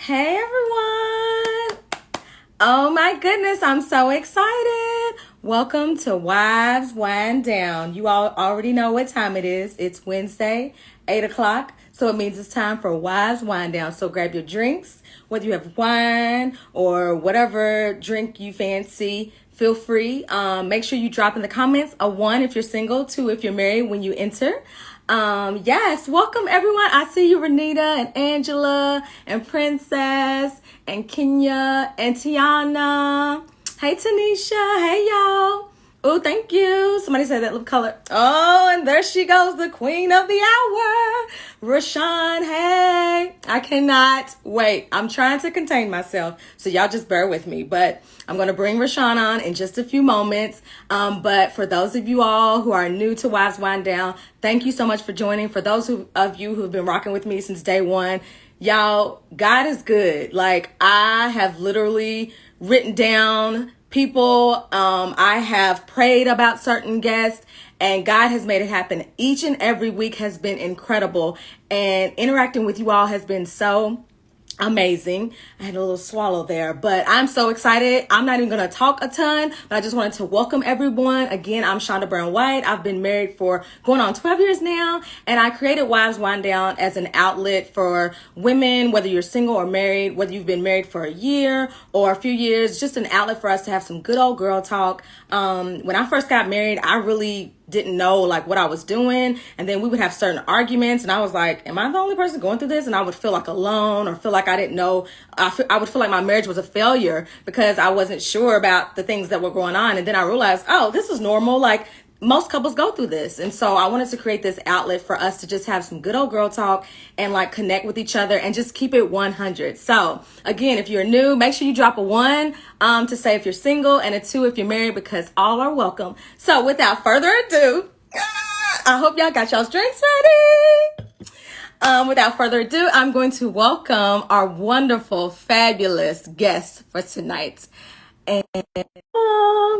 Hey everyone! Oh my goodness, I'm so excited. Welcome to Wives Wind Down. You all already know what time it is. It's Wednesday, 8 o'clock. So it means it's time for Wives Wind Down. So grab your drinks, whether you have wine or whatever drink you fancy. Feel free. Make sure you drop in the comments a 1 if you're single, 2 if you're married when you enter. Yes, welcome everyone. I see you, Renita and Angela and Princess and Kenya and Tiana. Hey, Tanisha. Hey, y'all. Oh, thank you. Somebody said that lip color. Oh, and there she goes, the queen of the hour, Rashan. Hey, I cannot wait. I'm trying to contain myself, so y'all just bear with me. But I'm going to bring Rashan on in just a few moments. But for those of you all who are new to Wives Wind Down, thank you so much for joining. For those of you who have been rocking with me since day one, y'all, God is good. Like, I have literally written down people, I have prayed about certain guests, and God has made it happen. Each and every week has been incredible, and interacting with you all has been so amazing. I had a little swallow there, but I'm so excited. I'm not even going to talk a ton, but I just wanted to welcome everyone. Again, I'm Shonda Brown White. I've been married for going on 12 years now, and I created Wives Wind Down as an outlet for women, whether you're single or married, whether you've been married for a year or a few years, just an outlet for us to have some good old girl talk. When I first got married, I really didn't know like what I was doing, and then we would have certain arguments, and I was like, am I the only person going through this? And I would feel like alone, or feel like I didn't know. I would feel like my marriage was a failure because I wasn't sure about the things that were going on. And then I realized, oh, this is normal. Like, most couples go through this. And so I wanted to create this outlet for us to just have some good old girl talk and like connect with each other and just keep it 100. So again, if you're new, make sure you drop a 1 to say if you're single, and a 2 if you're married, because all are welcome. So without further ado, I hope y'all got y'all's drinks ready. Without further ado, I'm going to welcome our wonderful, fabulous guest for tonight. And I'm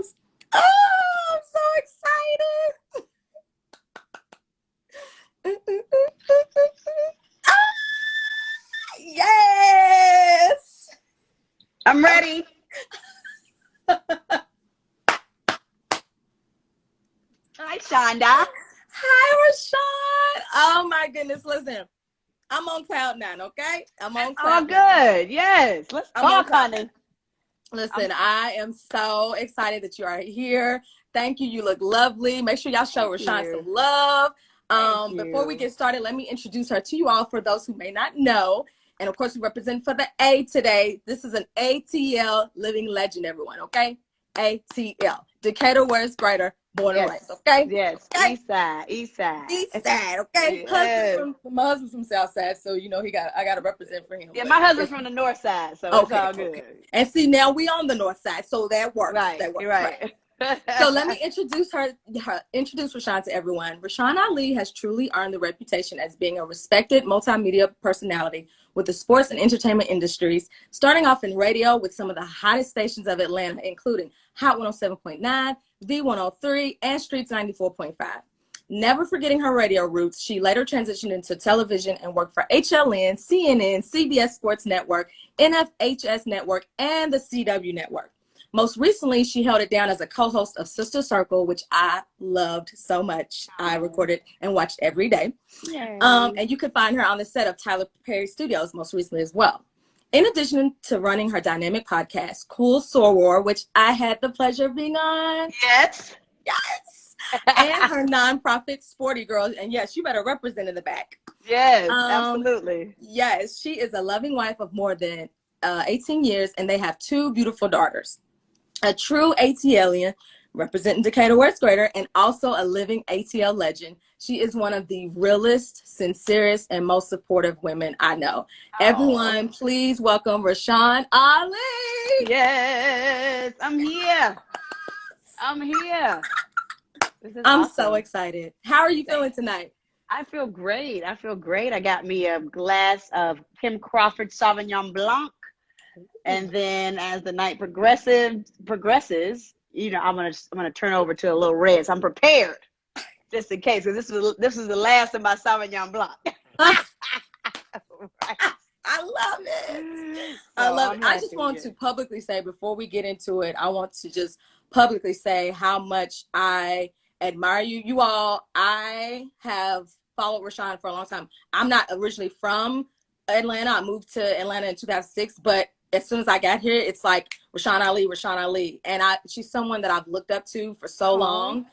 so excited. Yes. I'm ready. Hi, Shonda. Hi, Rashan. Oh my goodness. Listen, I'm on cloud 9, okay? I'm on cloud 9. Good. Yes. Let's talk, honey. Listen, I am so excited that you are here. Thank you. You look lovely. Make sure y'all show Rashan some love. Before we get started, let me introduce her to you all for those who may not know. And of course, we represent for the A today. This is an ATL living legend, everyone, okay? ATL. Decatur, where's greater, born and raised, okay? Yes. Okay? East side. East side. East side, okay? Yes. My husband's from South Side, so you know I gotta represent for him. Yeah, my husband's from the North Side, so it's all good. Okay. And see, now we on the North Side, so that works. Right. That works. Right. So let me introduce Rashan to everyone. Rashan Ali has truly earned the reputation as being a respected multimedia personality with the sports and entertainment industries, starting off in radio with some of the hottest stations of Atlanta, including Hot 107.9, V103, and Streets 94.5. Never forgetting her radio roots, she later transitioned into television and worked for HLN, CNN, CBS Sports Network, NFHS Network, and the CW Network. Most recently, she held it down as a co-host of Sister Circle, which I loved so much. I recorded and watched every day. And you could find her on the set of Tyler Perry Studios most recently as well. In addition to running her dynamic podcast, Cool Soror, which I had the pleasure of being on. Yes. Yes. And her nonprofit, Sporty Girls. And yes, you better represent in the back. Yes, absolutely. Yes, she is a loving wife of more than 18 years, and they have 2 beautiful daughters. A true ATLian, representing Decatur, where's greater, and also a living ATL legend. She is one of the realest, sincerest, and most supportive women I know. Everyone, please welcome Rashan Ali. Yes, I'm here. I'm here. I'm awesome. So excited. How are you feeling tonight? I feel great. I feel great. I got me a glass of Kim Crawford Sauvignon Blanc. And then as the night progresses, you know, I'm gonna turn over to a little red. So I'm prepared just in case, because this is the last of my Sauvignon Blanc. I I love it. So I love it. I'm I just happy. want to publicly say, before we get into it, I want to just publicly say how much I admire you. You all, I have followed Rashan for a long time. I'm not originally from Atlanta. I moved to Atlanta in 2006, but as soon as I got here, it's like Rashan Ali, Rashan Ali. And she's someone that I've looked up to for so long.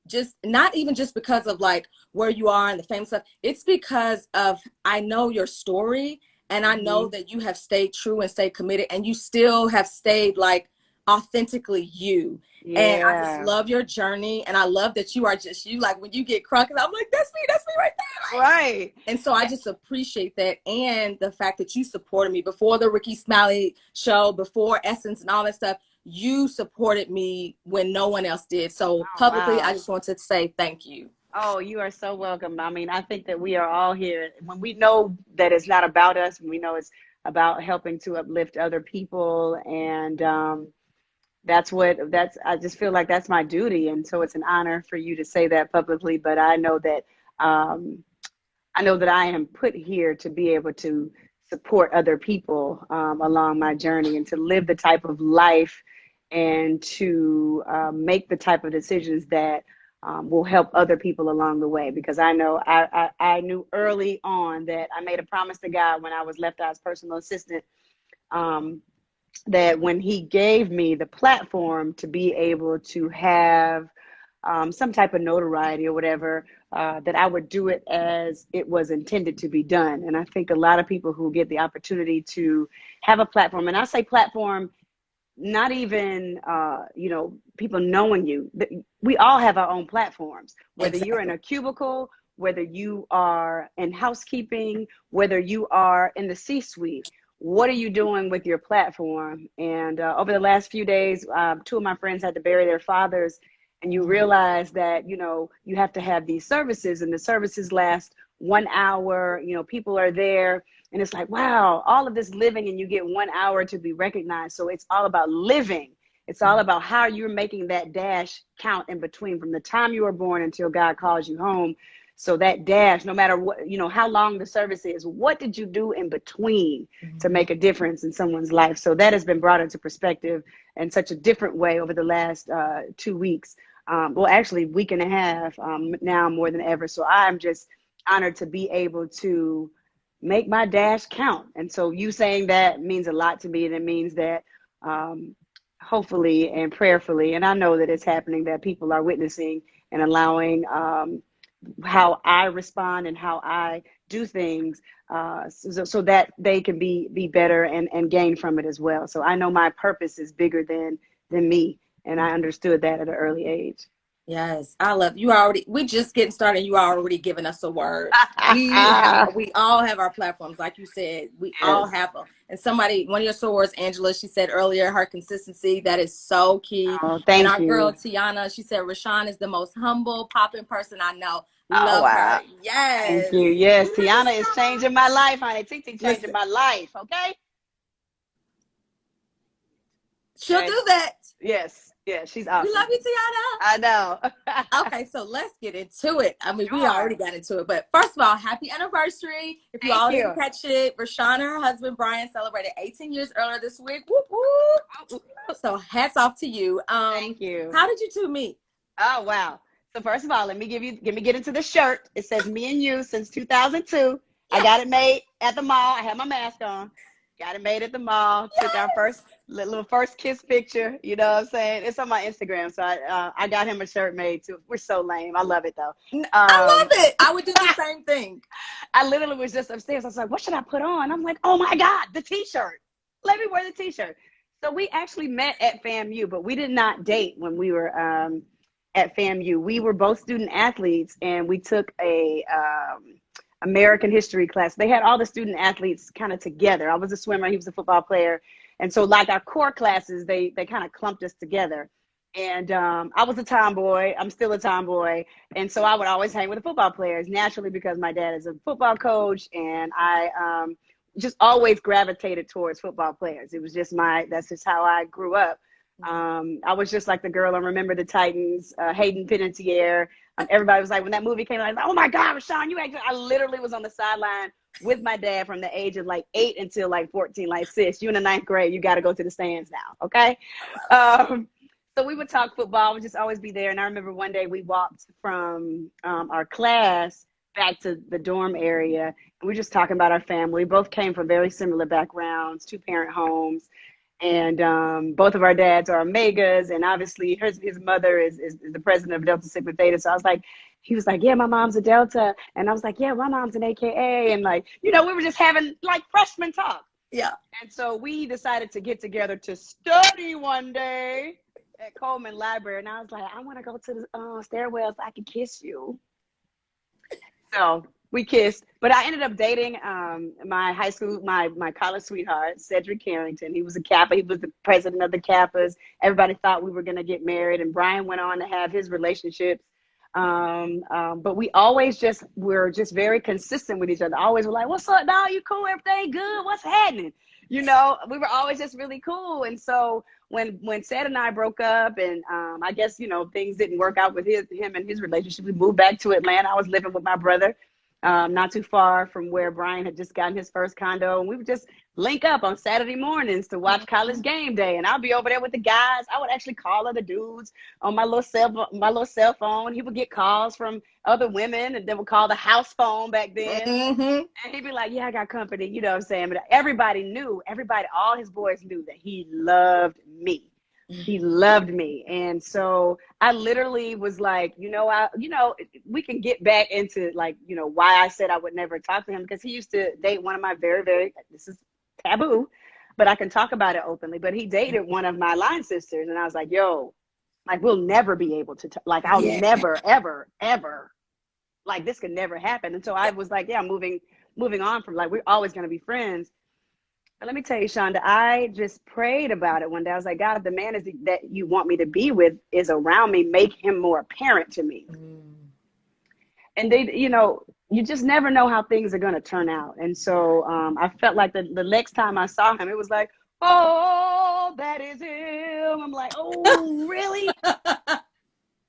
Just not even just because of like where you are and the famous stuff. It's because of, I know your story, and I know that you have stayed true and stayed committed, and you still have stayed like authentically you. And I just love your journey, and I love that you are just you. Like when you get crunk, I'm like, that's me right there. Like, Right. and so I just appreciate that, and the fact that you supported me before the Ricky Smiley show, before Essence and all that stuff. You supported me when no one else did. So publicly, wow. I just wanted to say thank you. Oh, you are so welcome. I mean, I think that we are all here when we know that it's not about us, and we know it's about helping to uplift other people. And I just feel like that's my duty. And so it's an honor for you to say that publicly. But I know that I am put here to be able to support other people along my journey, and to live the type of life, and to make the type of decisions that will help other people along the way. Because I know I knew early on that I made a promise to God when I was left as personal assistant, that when he gave me the platform to be able to have some type of notoriety or whatever, that I would do it as it was intended to be done. And I think a lot of people who get the opportunity to have a platform, and I say platform, not even, people knowing you. We all have our own platforms, whether you're in a cubicle, whether you are in housekeeping, whether you are in the C-suite. What are you doing with your platform? And over the last few days, two of my friends had to bury their fathers, and you realize that, you have to have these services, and the services last 1 hour, people are there. And it's like, wow, all of this living, and you get 1 hour to be recognized. So it's all about living. It's all about how you're making that dash count in between, from the time you were born until God calls you home. So that dash, no matter what, how long the service is, what did you do in between to make a difference in someone's life? So that has been brought into perspective in such a different way over the last 2 weeks. Well, actually, week and a half now, more than ever. So I'm just honored to be able to make my dash count. And so you saying that means a lot to me. And it means that hopefully and prayerfully, and I know that it's happening, that people are witnessing and allowing how I respond and how I do things, so that they can be better and gain from it as well. So I know my purpose is bigger than me. And I understood that at an early age. Yes, I love you. We just getting started. You are already giving us a word. We all have our platforms, like you said. We all have them. And one of your sorors, Angela, she said earlier, her consistency, that is so key. Oh, and thank our you. girl Tiana, she said Rashan is the most humble, popping person I know. Oh, Love wow. her. Yes. Thank you. Yes, Tiana is changing my life, honey. Titi changing my life. Okay. She'll do that. Yes. Yeah, she's awesome. We love you, Tiana. I know. Okay, so let's get into it. I mean, we already got into it, but first of all, happy anniversary. If you all didn't catch it, Rashan and her husband, Brian, celebrated 18 years earlier this week. Whoop, whoop. So hats off to you. Thank you. How did you two meet? Oh, wow. So first of all, let me get into the shirt. It says me and you since 2002. Yes. I got it made at the mall. I had my mask on. Got it made at the mall. Yes. Took our first little kiss picture. You know what I'm saying? It's on my Instagram. So I got him a shirt made too. We're so lame. I love it though. I love it. I would do the same thing. I literally was just upstairs. I was like, what should I put on? I'm like, oh my God, the t-shirt. Let me wear the t-shirt. So we actually met at FAMU, but we did not date when we were at FAMU. We were both student athletes, and we took a American history class. They had all the student athletes kind of together. I was a swimmer, he was a football player. And so like our core classes, they kind of clumped us together. And I was a tomboy. I'm still a tomboy. And so I would always hang with the football players, naturally, because my dad is a football coach. And I just always gravitated towards football players. It was just that's just how I grew up. I was just like the girl on Remember the Titans, Hayden Panettiere. Everybody was like, when that movie came out, I was like, oh my God, Rashan, you actually, I literally was on the sideline with my dad from the age of like 8 until like 14, like, sis, you in the 9th grade, you got to go to the stands now. Okay. So we would talk football, would just always be there. And I remember one day we walked from our class back to the dorm area. And we were just talking about our family. We both came from very similar backgrounds, 2-parent homes. And both of our dads are Omegas. And obviously his mother is the president of Delta Sigma Theta. So I was like, he was like, yeah, my mom's a Delta. And I was like, yeah, my mom's an AKA. And like, you know, we were just having like freshman talk. Yeah. And so we decided to get together to study one day at Coleman Library. And I was like, I want to go to the stairwell so I can kiss you. So we kissed, but I ended up dating my high school, my college sweetheart, Cedric Carrington. He was a Kappa. He was the president of the Kappas. Everybody thought we were going to get married, and Brian went on to have his relationships. But we always were just very consistent with each other. Always were like, what's up, dog? You cool? Everything good? What's happening? You know, we were always just really cool. And so when Ced and I broke up, and I guess, you know, things didn't work out with him and his relationship, we moved back to Atlanta. I was living with my brother, not too far from where Brian had just gotten his first condo. And we would just link up on Saturday mornings to watch College Game Day. And I'll be over there with the guys. I would actually call other dudes on my little cell phone. He would get calls from other women, and they would call the house phone back then. And he'd be like, yeah, I got company. You know what I'm saying? But everybody knew, all his boys knew that he loved me. He loved me. And so I literally was like, we can get back into like, you know, why I said I would never talk to him, because he used to date one of my this is taboo, but I can talk about it openly. But he dated one of my line sisters. And I was like, yo, like, we'll never be able to, like, I'll never, ever, ever, like, this could never happen. And so I was like, yeah, moving on from, like, we're always going to be friends. But let me tell you, Shonda, I just prayed about it one day. I was like, God, if the man that you want me to be with is around me, make him more apparent to me. And they, you know, you just never know how things are going to turn out. And so I felt like the next time I saw him, it was like, oh, that is him. I'm like, oh, really?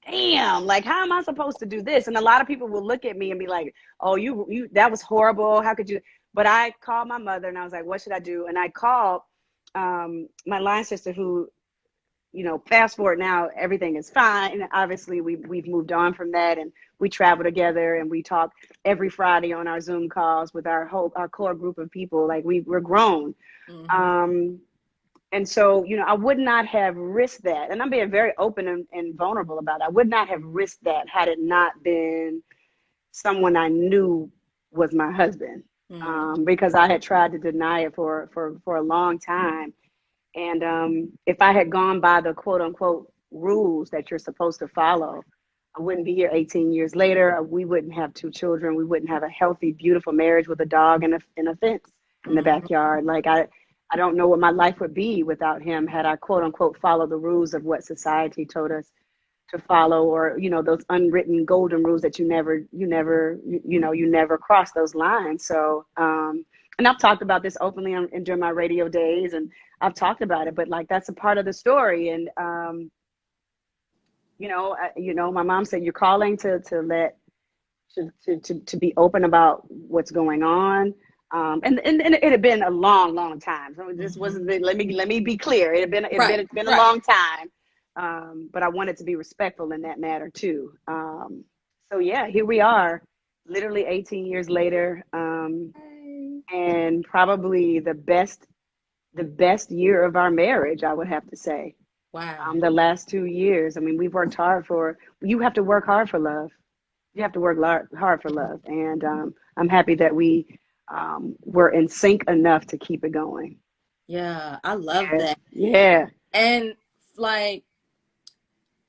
Damn, like, how am I supposed to do this? And a lot of people will look at me and be like, oh, you that was horrible. How could you? But I called my mother and I was like, what should I do? And I called my line sister, who, you know, fast forward now, everything is fine. Obviously, we've moved on from that, and we travel together, and we talk every Friday on our Zoom calls with our core group of people. Like, we're grown. And so, you know, I would not have risked that. And I'm being very open and vulnerable about it. I would not have risked that had it not been someone I knew was my husband. Because I had tried to deny it for a long time. And if I had gone by the quote unquote rules that you're supposed to follow, I wouldn't be here 18 years later. We wouldn't have 2 children. We wouldn't have a healthy, beautiful marriage with a dog and a fence in the backyard. Like, I don't know what my life would be without him had I quote unquote followed the rules of what society told us to follow, or, you know, those unwritten golden rules that you never cross those lines. So, and I've talked about this openly during my radio days, and I've talked about it, but like, that's a part of the story. And, my mom said, you're calling to be open about what's going on. And it had been a long time. So this wasn't, let me be clear. It had been a long time. But I wanted to be respectful in that matter too. So yeah, here we are, literally 18 years later, and probably the best year of our marriage, I would have to say. Wow. The last 2 years. I mean, we've worked hard you have to work hard for love. You have to work hard for love. And I'm happy that we were in sync enough to keep it going. Yeah, I love that. Yeah. And like,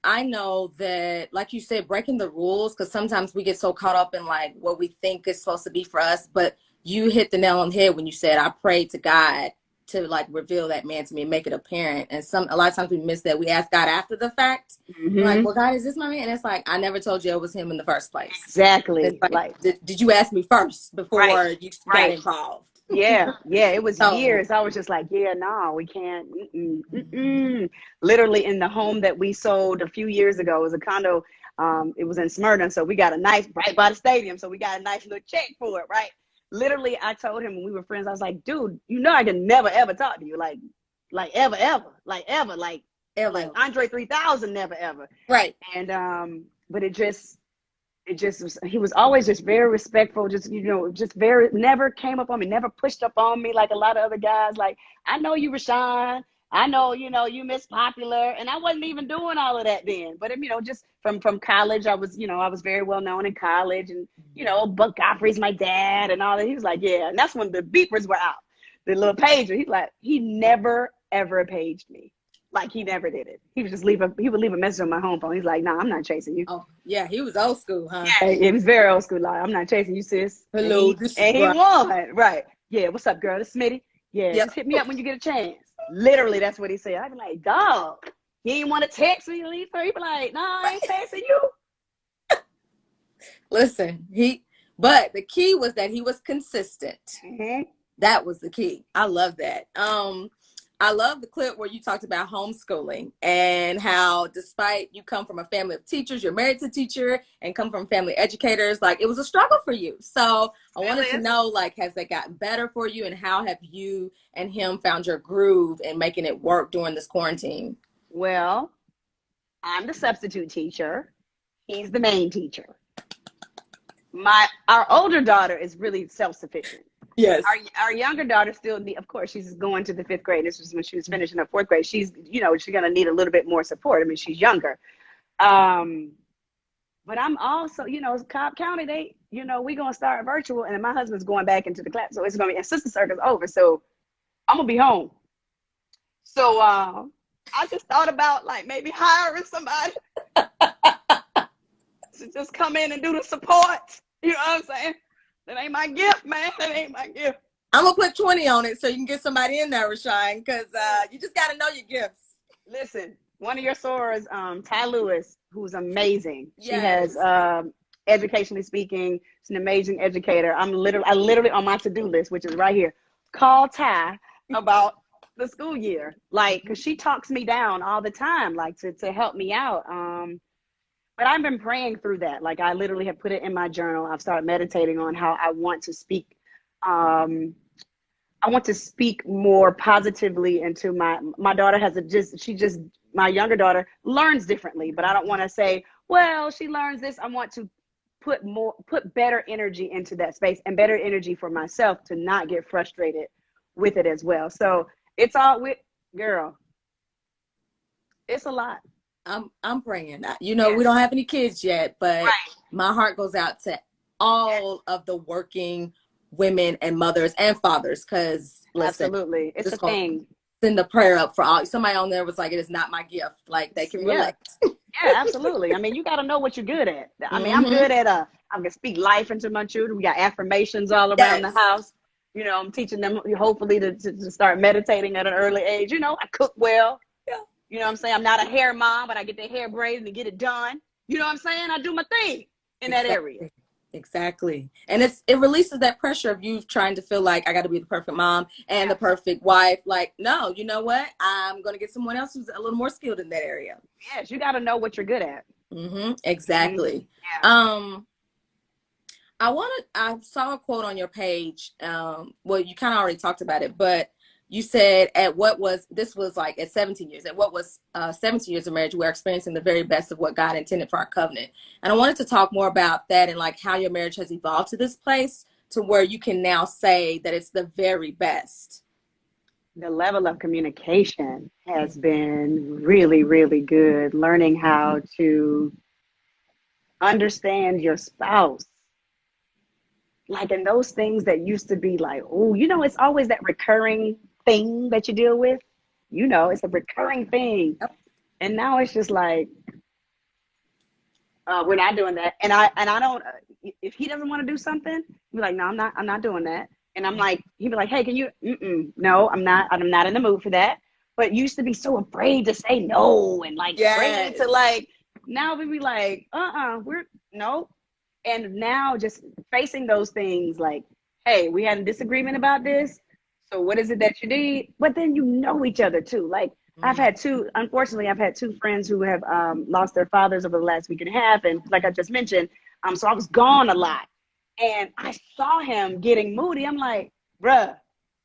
I know that, like you said, breaking the rules, because sometimes we get so caught up in like what we think is supposed to be for us. But you hit the nail on the head when you said, I prayed to God to like reveal that man to me and make it apparent. And a lot of times we miss that. We ask God after the fact, like, well, God, is this my man? And it's like, I never told you it was him in the first place. Exactly. Like, did you ask me first before you got involved? Yeah, it was years. I was just like, yeah, no, we can't. Literally, in the home that we sold a few years ago, it was a condo. It was in Smyrna, so we got a nice, right by the stadium, so we got a nice little check for it, right? Literally, I told him when we were friends, I was like, dude, you know I can never, ever talk to you, like ever, like Andre 3000, never, ever. Right. And, but it just was, he was always just very respectful, just, you know, just very, never came up on me, never pushed up on me like a lot of other guys. Like, I know you, Rashan. I know, you know, you Miss Popular, and I wasn't even doing all of that then. But, you know, just from college, I was, you know, I was very well known in college, and, you know, Buck Godfrey's my dad and all that. He was like, yeah. And that's when the beepers were out, the little pager. He's like, he never, ever paged me. Like, he never did it. He would just he would leave a message on my home phone. He's like, nah, I'm not chasing you. Oh, yeah, he was old school, huh? Yeah, it was very old school. Like, I'm not chasing you, sis. Hello, and he won. Right. Yeah, what's up, girl? It's Smitty. Yeah, just hit me up when you get a chance. Literally, that's what he said. I'd be like, dog, he ain't want to text me. He'd be like, nah, I ain't texting you. Listen, but the key was that he was consistent. Mm-hmm. That was the key. I love that. I love the clip where you talked about homeschooling and how, despite you come from a family of teachers, you're married to a teacher and come from family educators, like, it was a struggle for you. So I wanted to know, like, has that gotten better for you, and how have you and him found your groove and making it work during this quarantine? Well, I'm the substitute teacher. He's the main teacher. Our older daughter is really self-sufficient. Yes. Our younger daughter still of course, she's going to the 5th grade. This was when she was finishing her 4th grade. She's, you know, she's going to need a little bit more support. I mean, she's younger. But I'm also, you know, Cobb County, they, you know, we going to start virtual, and my husband's going back into the class. So it's going to be, and Sister Circle's over. So I'm going to be home. So I just thought about, like, maybe hiring somebody to just come in and do the support. You know what I'm saying? That ain't my gift, man. That ain't my gift. I'm going to put 20 on it so you can get somebody in there, Rashan, because you just got to know your gifts. Listen, one of your sorors, Ty Lewis, who's amazing. Yes. She has, educationally speaking, she's an amazing educator. I literally on my to-do list, which is right here, call Ty about the school year. Like, because she talks me down all the time, like, to help me out. But I've been praying through that. Like, I literally have put it in my journal. I've started meditating on how I want to speak. I want to speak more positively into my daughter my younger daughter learns differently, but I don't want to say, well, she learns this. I want to put better energy into that space, and better energy for myself to not get frustrated with it as well. So it's all girl. It's a lot. I'm praying. You know, we don't have any kids yet, but right. My heart goes out to all of the working women and mothers and fathers, because absolutely, it's a thing. Send a prayer up for all. Somebody on there was like, it is not my gift. Like, they can relate. Yeah, absolutely. I mean, you got to know what you're good at. I mean, I'm good at I can speak life into my children. We got affirmations all around the house. You know, I'm teaching them hopefully to start meditating at an early age. You know, I cook well. Yeah. You know what I'm saying? I'm not a hair mom, but I get the hair braided and get it done. You know what I'm saying? I do my thing in that area. Exactly. And it releases that pressure of you trying to feel like, I got to be the perfect mom and the perfect wife. Like, no, you know what? I'm going to get someone else who's a little more skilled in that area. Yes, you got to know what you're good at. Exactly. Yeah. I saw a quote on your page. Well, you kind of already talked about it, but you said at 17 years, at what was 17 years of marriage, we're experiencing the very best of what God intended for our covenant. And I wanted to talk more about that, and like how your marriage has evolved to this place to where you can now say that it's the very best. The level of communication has been really, really good. Learning how to understand your spouse. Like, in those things that used to be like, oh, you know, it's always that recurring thing that you deal with. You know, it's a recurring thing. Yep. And now it's just like, we're not doing that. And I don't, if he doesn't want to do something, be like, no, I'm not doing that. And I'm like, he'd be like, hey, can you, no, I'm not in the mood for that. But used to be so afraid to say no, and like, afraid to like, now we be like, no. And now just facing those things like, hey, we had a disagreement about this. So what is it that you need? But then you know each other too. Like, Unfortunately, I've had two friends who have lost their fathers over the last week and a half. And like I just mentioned, so I was gone a lot. And I saw him getting moody. I'm like, bruh,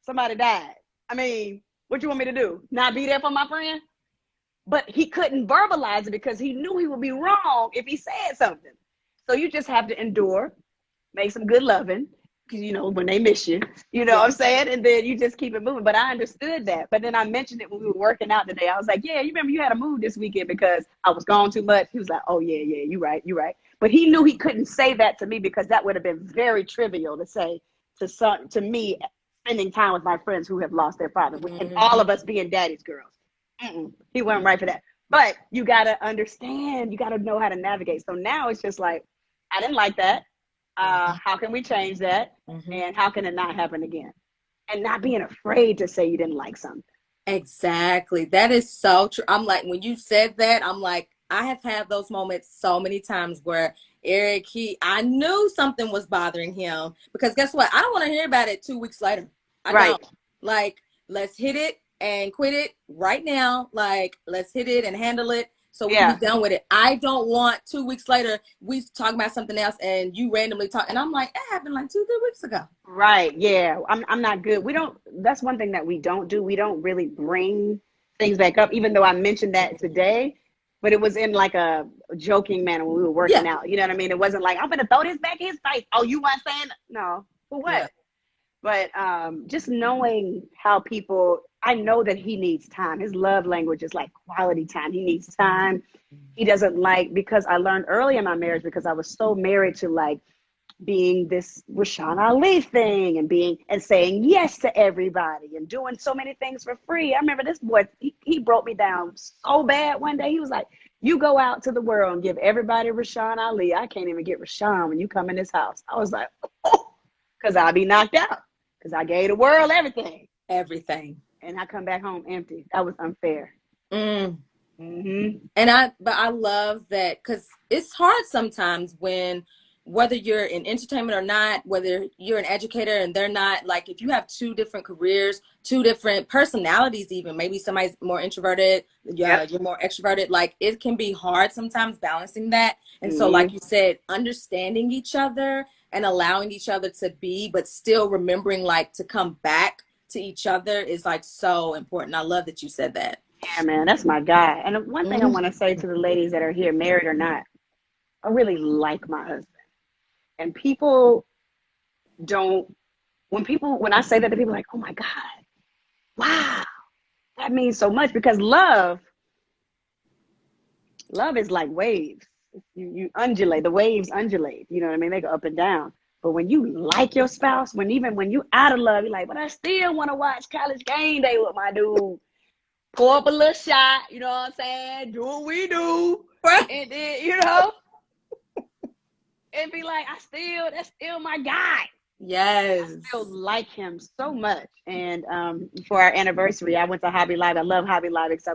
somebody died. I mean, what you want me to do? Not be there for my friend? But he couldn't verbalize it because he knew he would be wrong if he said something. So you just have to endure, make some good loving, because, you know, when they miss you, you know what I'm saying? And then you just keep it moving. But I understood that. But then I mentioned it when we were working out today. I was like, yeah, you remember you had a mood this weekend because I was gone too much? He was like, oh, yeah, you're right. But he knew he couldn't say that to me because that would have been very trivial to say to me, spending time with my friends who have lost their father, and all of us being daddy's girls. He wasn't right for that. But you got to understand, you got to know how to navigate. So now it's just like, I didn't like that. How can we change that? And how can it not happen again? And not being afraid to say you didn't like something. Exactly. That is so true. I'm like, when you said that, I'm like, I have had those moments so many times where Eric, I knew something was bothering him, because guess what? I don't want to hear about it 2 weeks later. I don't. Like, let's hit it and quit it right now. Like, let's hit it and handle it so we can be done with it. I don't want 2 weeks later we talk about something else and you randomly talk, and I'm like, that happened like 2-3 weeks ago. Right. Yeah. I'm not good. That's one thing that we don't do. We don't really bring things back up, even though I mentioned that today, but it was in like a joking manner when we were working out. You know what I mean? It wasn't like, I'm going to throw this back in his face. Oh, you weren't saying no. For what? Yeah. But just knowing how people, I know that he needs time. His love language is like quality time. He needs time. He doesn't like, because I learned early in my marriage, because I was so married to like being this 𝗪𝗃𝘂𝘁 thing and saying yes to everybody and doing so many things for free. I remember this boy, he broke me down so bad one day. He was like, you go out to the world and give everybody 𝗪𝗃𝘂𝘁. I can't even get Rashan when you come in this house. I was like, oh, because I'll be knocked out. Because I gave the world everything. And I come back home empty. That was unfair. And I love that, because it's hard sometimes when, whether you're in entertainment or not, whether you're an educator and they're not, like if you have two different careers, two different personalities, even maybe somebody's more introverted, you're more extroverted, like it can be hard sometimes balancing that. And so like you said, understanding each other and allowing each other to be, but still remembering like to come back to each other is like so important. I love that you said that. Yeah, man, that's my guy. And one thing I want to say to the ladies that are here, married or not, I really like my husband. And people don't, when I say that to people, like, oh my God, wow, that means so much, because love is like waves. You undulate, the waves undulate, you know what I mean? They go up and down. But when you like your spouse, when you out of love, you're like, but I still want to watch College Game Day with my dude. Pour up a little shot, you know what I'm saying? Do what we do. And then, you know, and be like, that's still my guy. Yes. I still like him so much. And for our anniversary, I went to Hobby Lobby. I love Hobby Lobby because I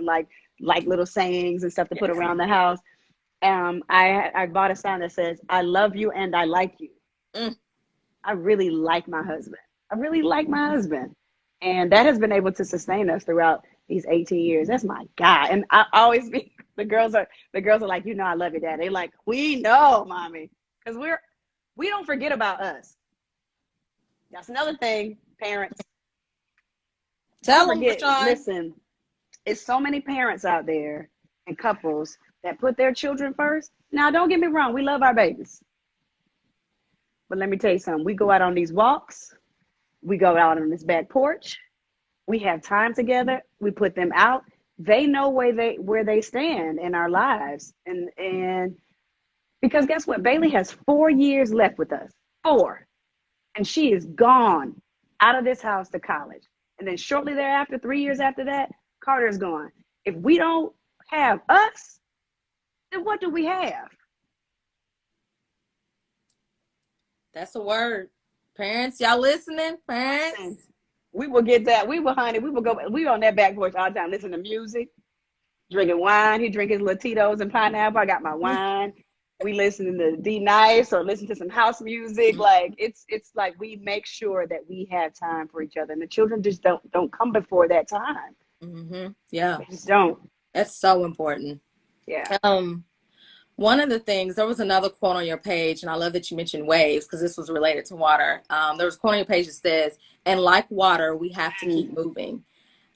like little sayings and stuff to put around the house. I bought a sign that says, I love you and I like you. I really like my husband. And that has been able to sustain us throughout these 18 years. That's my guy. And I always be, the girls are like, you know, I love your dad. They like, we know, mommy. Because we don't forget about us. That's another thing, parents. Tell them, Rashan. Listen, it's so many parents out there and couples that put their children first. Now, don't get me wrong. We love our babies. But let me tell you something. We go out on these walks. We go out on this back porch. We have time together. We put them out. They know where they stand in our lives. And because guess what? Bailey has 4 years left with us. 4. And she is gone out of this house to college. And then shortly thereafter, 3 years after that, Carter's gone. If we don't have us, then what do we have? That's a word. Parents, y'all listening? Parents? We will get that. We will go. We on that back porch all the time, listening to music, drinking wine. He drink his little Tito's and pineapple. I got my wine. We listen to D Nice or listen to some house music. Like it's like we make sure that we have time for each other, and the children just don't come before that time. Yeah, They just don't. that's so important. Yeah. One of the things, there was another quote on your page, and I love that you mentioned waves because this was related to water. There was a quote on your page that says, "And like water, we have to keep moving."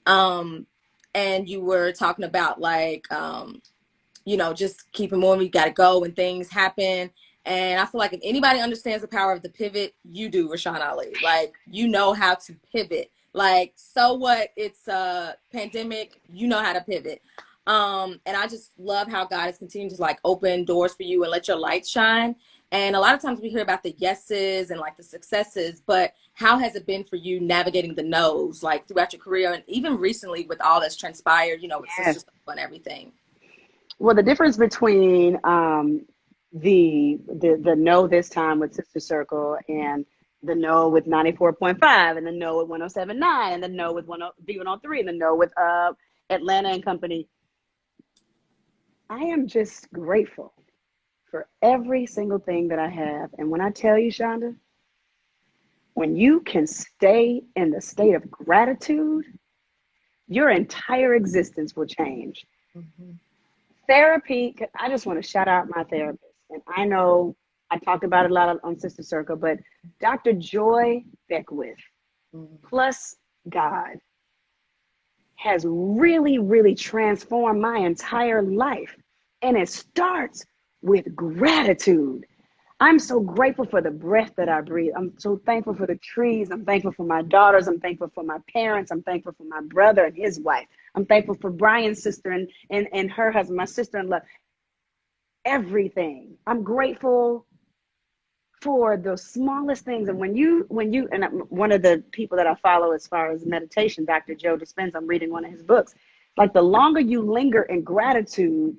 Um, and you were talking about like, just keeping moving. You got to go when things happen. And I feel like if anybody understands the power of the pivot, you do, Rashan Ali. Like, you know how to pivot. Like, so what? It's a pandemic. You know how to pivot. And I just love how God is continuing to like open doors for you and let your light shine. And a lot of times we hear about the yeses and like the successes, but how has it been for you navigating the no's, like throughout your career and even recently with all that's transpired, with Sister Yes. Circle and everything? Well, the difference between the no this time with Sister Circle and the no with 94.5 and the no with 107.9 and the no with B103 and the no with Atlanta and Company. I am just grateful for every single thing that I have. And when I tell you, Shonda, when you can stay in the state of gratitude, your entire existence will change. Mm-hmm. Therapy, I just want to shout out my therapist. And I know I talked about it a lot on Sister Circle, but Dr. Joy Beckwith plus God has really, really transformed my entire life. And it starts with gratitude. I'm so grateful for the breath that I breathe. I'm so thankful for the trees. I'm thankful for my daughters. I'm thankful for my parents. I'm thankful for my brother and his wife. I'm thankful for Brian's sister and her husband, my sister-in-law. Everything. I'm grateful for the smallest things. And when you and one of the people that I follow as far as meditation, Dr. Joe Dispenza, I'm reading one of his books. Like the longer you linger in gratitude,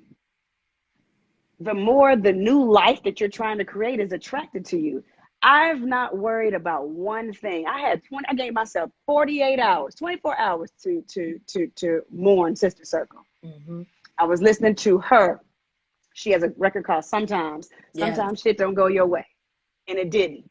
the more the new life that you're trying to create is attracted to you. I've not worried about one thing. I gave myself 48 hours, 24 hours to mourn Sister Circle. Mm-hmm. I was listening to her. She has a record called Sometimes. Sometimes shit don't go your way. And it didn't.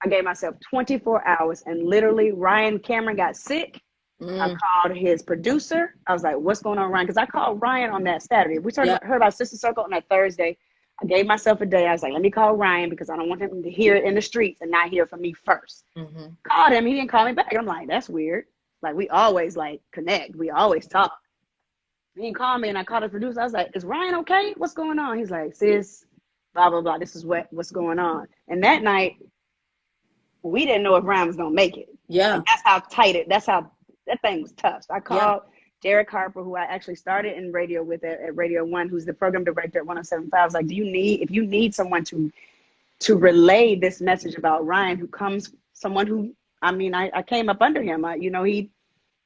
I gave myself 24 hours and literally Ryan Cameron got sick. I called his producer. I was like, what's going on, Ryan? Because I called Ryan on that Saturday. We heard about Sister Circle on that Thursday. I gave myself a day. I was like, let me call Ryan because I don't want him to hear it in the streets and not hear from me first. Mm-hmm. Called him. He didn't call me back. I'm like, that's weird. Like, we always like connect. We always talk. He didn't call me and I called the producer. I was like, is Ryan okay? What's going on? He's like, sis, blah, blah, blah. This is what's going on. And that night, we didn't know if Ryan was going to make it. Yeah. Like, that's how tight that thing was tough. So I called Derek Harper, who I actually started in radio with at Radio 1, who's the program director at 107.5. I was like, if you need someone to relay this message about Ryan, someone who, I came up under him.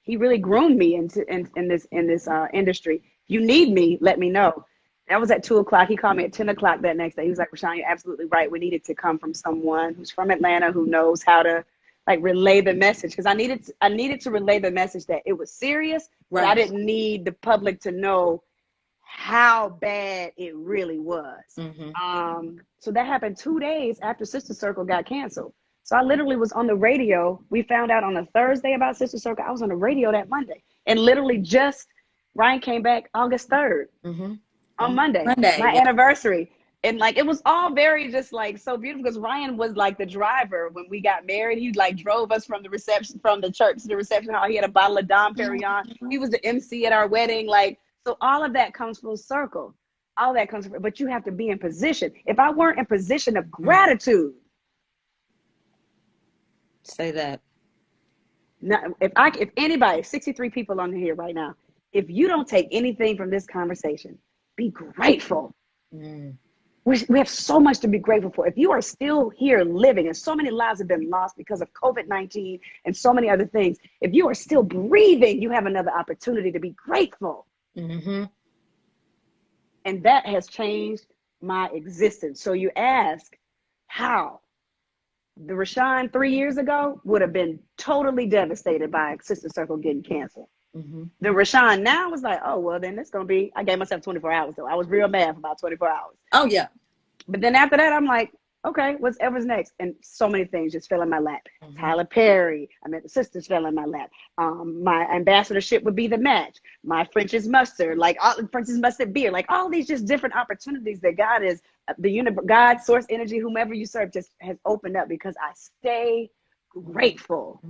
He really groomed me in this industry. If you need me, let me know. That was at 2:00. He called me at 10:00 that next day. He was like, Rashan, you're absolutely right. We needed to come from someone who's from Atlanta, who knows how to like relay the message. Because I needed to relay the message that it was serious, but I didn't need the public to know how bad it really was. Mm-hmm. So that happened 2 days after Sister Circle got canceled. So I literally was on the radio. We found out on a Thursday about Sister Circle. I was on the radio that Monday. And literally Ryan came back August 3rd. Mm-hmm. On Monday, my anniversary. And like, it was all very just like so beautiful because Ryan was like the driver when we got married. He like drove us from the church to the reception hall. He had a bottle of Dom Perignon. Mm-hmm. He was the MC at our wedding. Like, so all of that comes full circle. All that comes, but you have to be in position. If I weren't in position of gratitude. Say that. Now, if anybody, 63 people on here right now, if you don't take anything from this conversation, be grateful. We have so much to be grateful for. If you are still here living, and so many lives have been lost because of COVID-19 and so many other things, if you are still breathing, you have another opportunity to be grateful. Mm-hmm. And that has changed my existence. So you ask, how? The Rashan 3 years ago would have been totally devastated by Sister Circle getting canceled. Mm-hmm. The Rashan now was like, oh, well, then it's going to be, I gave myself 24 hours, though. I was real mad for about 24 hours. Oh, yeah. But then after that, I'm like, Okay, whatever's next? And so many things just fell in my lap. Mhm. Tyler Perry, I met the sisters, fell in my lap. My ambassadorship would be the match. My French's mustard, like all French's mustard beer, like all these just different opportunities that God is, God, source, energy, whomever you serve, just has opened up because I stay grateful.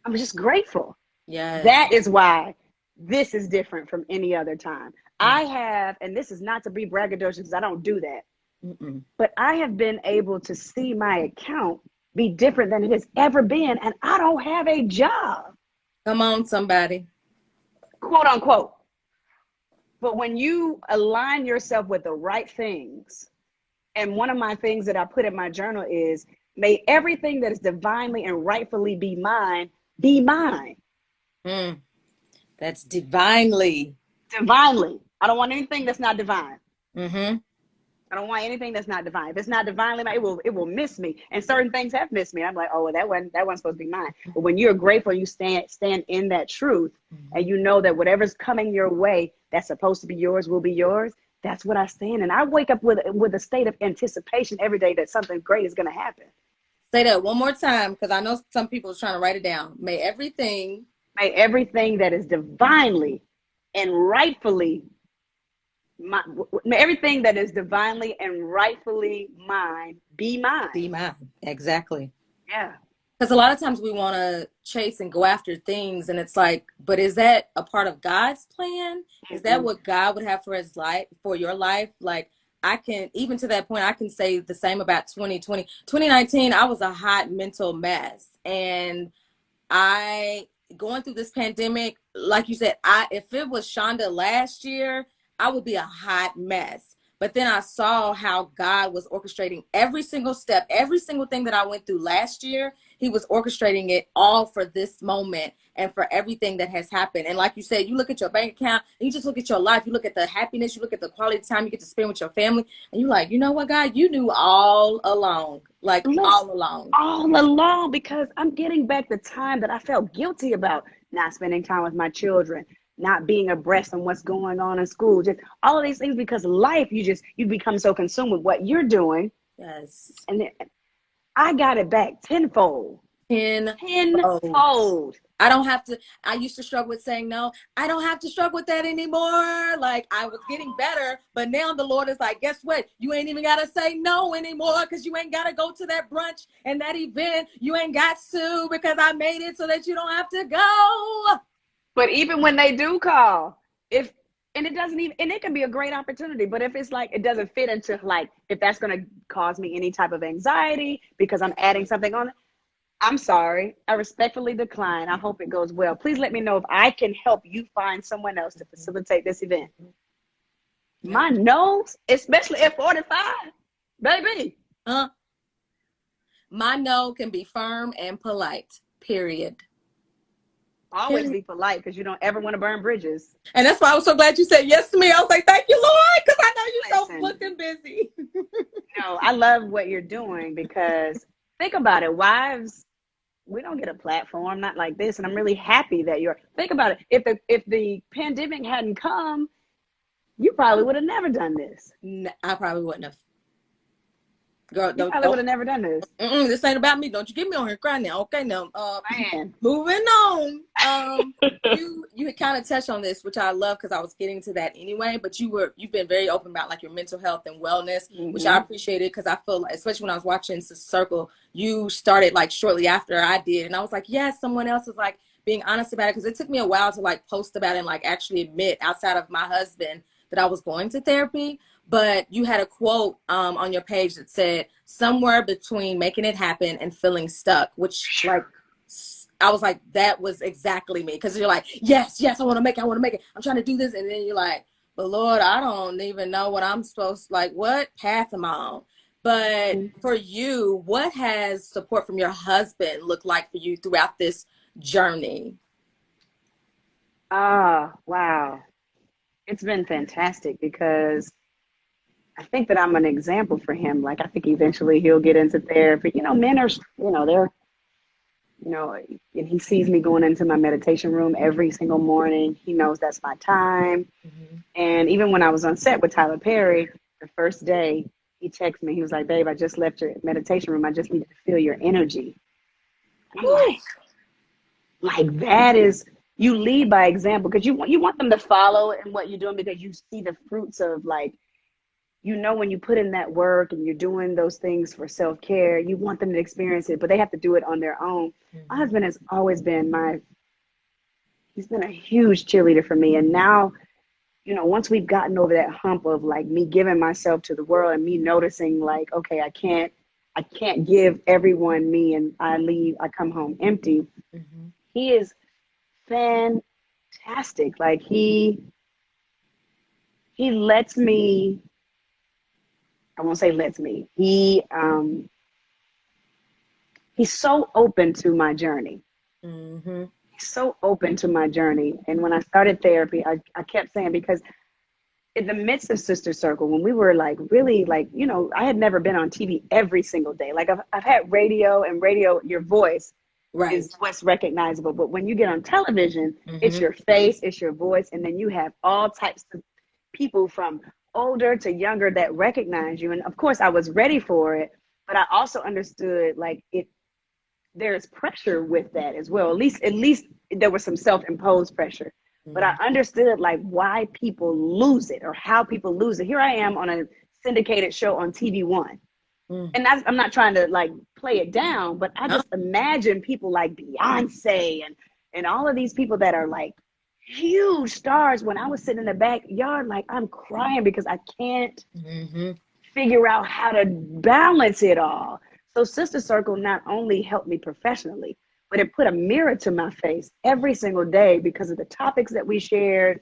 I'm just grateful. Yes. That is why this is different from any other time. I have, and this is not to be braggadocious because I don't do that. But I have been able to see my account be different than it has ever been, and I don't have a job. Come on, somebody. Quote unquote. But when you align yourself with the right things, and one of my things that I put in my journal is, may everything that is divinely and rightfully be mine, be mine. That's divinely. Divinely. I don't want anything that's not divine. Mm-hmm. I don't want anything that's not divine. If it's not divinely, it will miss me. And certain things have missed me. I'm like, oh, well, that wasn't supposed to be mine. But when you're grateful, you stand in that truth, and you know that whatever's coming your way that's supposed to be yours will be yours. That's what I stand in. I wake up with a state of anticipation every day that something great is going to happen. Say that one more time, because I know some people are trying to write it down. May everything that is divinely and rightfully everything that is divinely and rightfully mine, be mine. Be mine. Exactly. Yeah. Because a lot of times we want to chase and go after things, and it's like, but is that a part of God's plan? Is that what God would have for his life, for your life? Like, I can, even to that point, I can say the same about 2020. 2019, I was a hot mental mess. And going through this pandemic, like you said, if it was Shonda last year, I would be a hot mess. But then I saw how God was orchestrating every single step, every single thing that I went through last year. He was orchestrating it all for this moment and for everything that has happened. And like you said, you look at your bank account and you just look at your life. You look at the happiness, you look at the quality time you get to spend with your family. And you're like, you know what, God, you knew all along, like all along. All along, because I'm getting back the time that I felt guilty about not spending time with my children, not being abreast on what's going on in school, just all of these things, because life, you become so consumed with what you're doing. Yes. And I got it back tenfold. Tenfold. I don't have to, I used to struggle with saying no. I don't have to struggle with that anymore. Like, I was getting better, but now the Lord is like, guess what? You ain't even got to say no anymore, because you ain't got to go to that brunch and that event. You ain't got to, because I made it so that you don't have to go. But even when they do call, and it can be a great opportunity, but if it's like, it doesn't fit into, like, if that's going to cause me any type of anxiety because I'm adding something on it, I'm sorry. I respectfully decline. I hope it goes well. Please let me know if I can help you find someone else to facilitate this event. My nose, especially at 45, baby. My no can be firm and polite, period. Always be polite, because you don't ever want to burn bridges. And that's why I was so glad you said yes to me. I was like, thank you, Lord, because I know you're so booked and busy. No, I love what you're doing, because think about it. Wives, we don't get a platform, not like this. And I'm really happy that think about it. If the pandemic hadn't come, you probably would have never done this. No, I probably wouldn't have. Girl, you probably would have never done this. This ain't about me. Don't you get me on here crying now. Okay, now. Man. Moving on. You kind of touched on this, which I love, because I was getting to that anyway. But you've been very open about, like, your mental health and wellness, which I appreciated, because I feel like, especially when I was watching Circle, you started like shortly after I did, and I was like, yes, someone else is like being honest about it, because it took me a while to like post about it and like actually admit, outside of my husband, that I was going to therapy. But you had a quote on your page that said, somewhere between making it happen and feeling stuck, which, like, I was like, that was exactly me. Because you're like, yes, I want to make it. I'm trying to do this. And then you're like, but Lord, I don't even know what I'm supposed to, like, what path am I on? But for you, what has support from your husband looked like for you throughout this journey? Wow. It's been fantastic, because I think that I'm an example for him. Like, I think eventually he'll get into therapy. Men are, and he sees me going into my meditation room every single morning. He knows that's my time. And even when I was on set with Tyler Perry, the first day, he texted me. He was like, babe, I just left your meditation room. I just need to feel your energy. And I'm like that is, you lead by example, because you want them to follow in what you're doing, because you see the fruits of, like, when you put in that work and you're doing those things for self-care, you want them to experience it, but they have to do it on their own. My husband has always been he's been a huge cheerleader for me. And now, once we've gotten over that hump of like me giving myself to the world and me noticing like, okay, I can't give everyone me, and I come home empty. He is fantastic. Like he lets me, I won't say lets me. He's so open to my journey. He's so open to my journey. And when I started therapy, I kept saying, because in the midst of Sister Circle, when we were like really like, I had never been on TV every single day. Like I've had radio, and radio, your voice is what's recognizable. But when you get on television, it's your face, it's your voice. And then you have all types of people from older to younger that recognize you. And of course I was ready for it, but I also understood like there's pressure with that as well. At least there was some self-imposed pressure, but I understood like why people lose it, or how people lose it. Here I am on a syndicated show on TV1. And I'm not trying to like play it down, but I just imagine people like Beyonce and all of these people that are like huge stars. When I was sitting in the backyard, like I'm crying because I can't figure out how to balance it all. So Sister Circle not only helped me professionally, but it put a mirror to my face every single day because of the topics that we shared,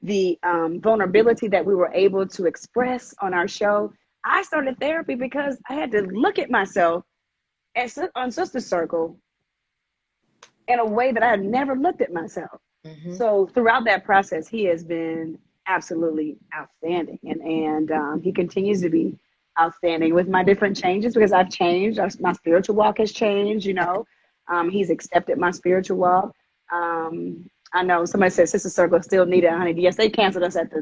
the vulnerability that we were able to express on our show. I started therapy because I had to look at myself on Sister Circle in a way that I had never looked at myself. So throughout that process, he has been absolutely outstanding. And he continues to be outstanding with my different changes, because I've changed. My spiritual walk has changed, He's accepted my spiritual walk. I know somebody said Sister Circle still needed, honey. Yes, they canceled us at a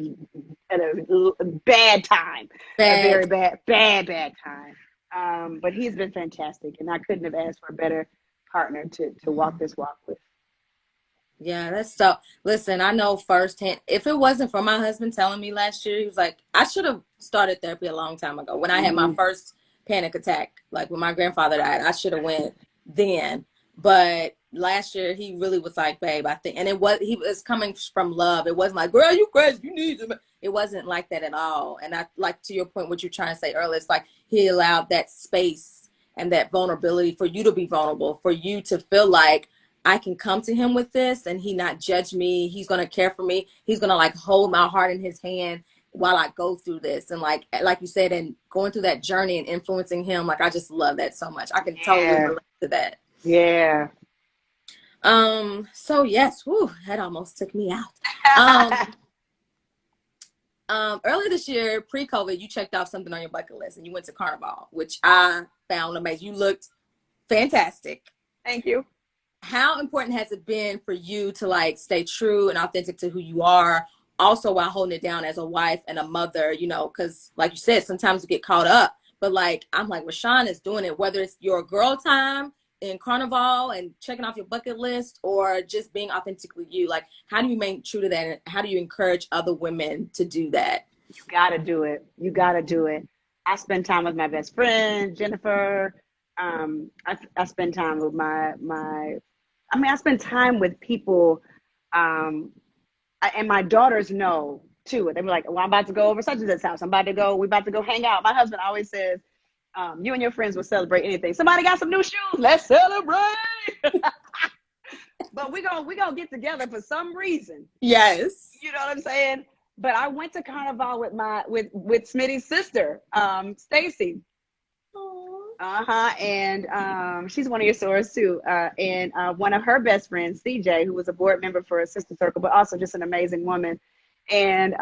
bad time. A very bad time. But he's been fantastic, and I couldn't have asked for a better partner to walk this walk with. Yeah, that's so. Listen, I know firsthand. If it wasn't for my husband telling me last year, he was like, I should have started therapy a long time ago. When I had my first panic attack, like when my grandfather died, I should have went then. But last year, he really was like, babe, I think, and he was coming from love. It wasn't like, girl, you crazy, you need to. It wasn't like that at all. And I like, to your point, what you're trying to say earlier, it's like he allowed that space and that vulnerability for you to be vulnerable, for you to feel like I can come to him with this and he not judge me. He's going to care for me. He's going to like hold my heart in his hand while I go through this. And like you said, and going through that journey and influencing him, like, I just love that so much. I can totally relate to that. Yeah. So yes, that almost took me out. Earlier this year, pre-COVID, you checked off something on your bucket list and you went to Carnival, which I found amazing. You looked fantastic. Thank you. How important has it been for you to like stay true and authentic to who you are, also while holding it down as a wife and a mother, because like you said, sometimes we get caught up, but like, I'm like, Rashan is doing it, whether it's your girl time in Carnival and checking off your bucket list or just being authentically you. Like, how do you remain true to that? And how do you encourage other women to do that? You got to do it. You got to do it. I spend time with my best friend, Jennifer. I spend time with I spend time with people, and my daughters know too. They be like, well, I'm about to go over such and such house. We're about to go hang out. My husband always says, you and your friends will celebrate anything. Somebody got some new shoes, let's celebrate. But we gonna get together for some reason. Yes. You know what I'm saying? But I went to Carnival with Smitty's sister, Stacy. And she's one of your sorors too. And one of her best friends, CJ, who was a board member for a Sister Circle, but also just an amazing woman. And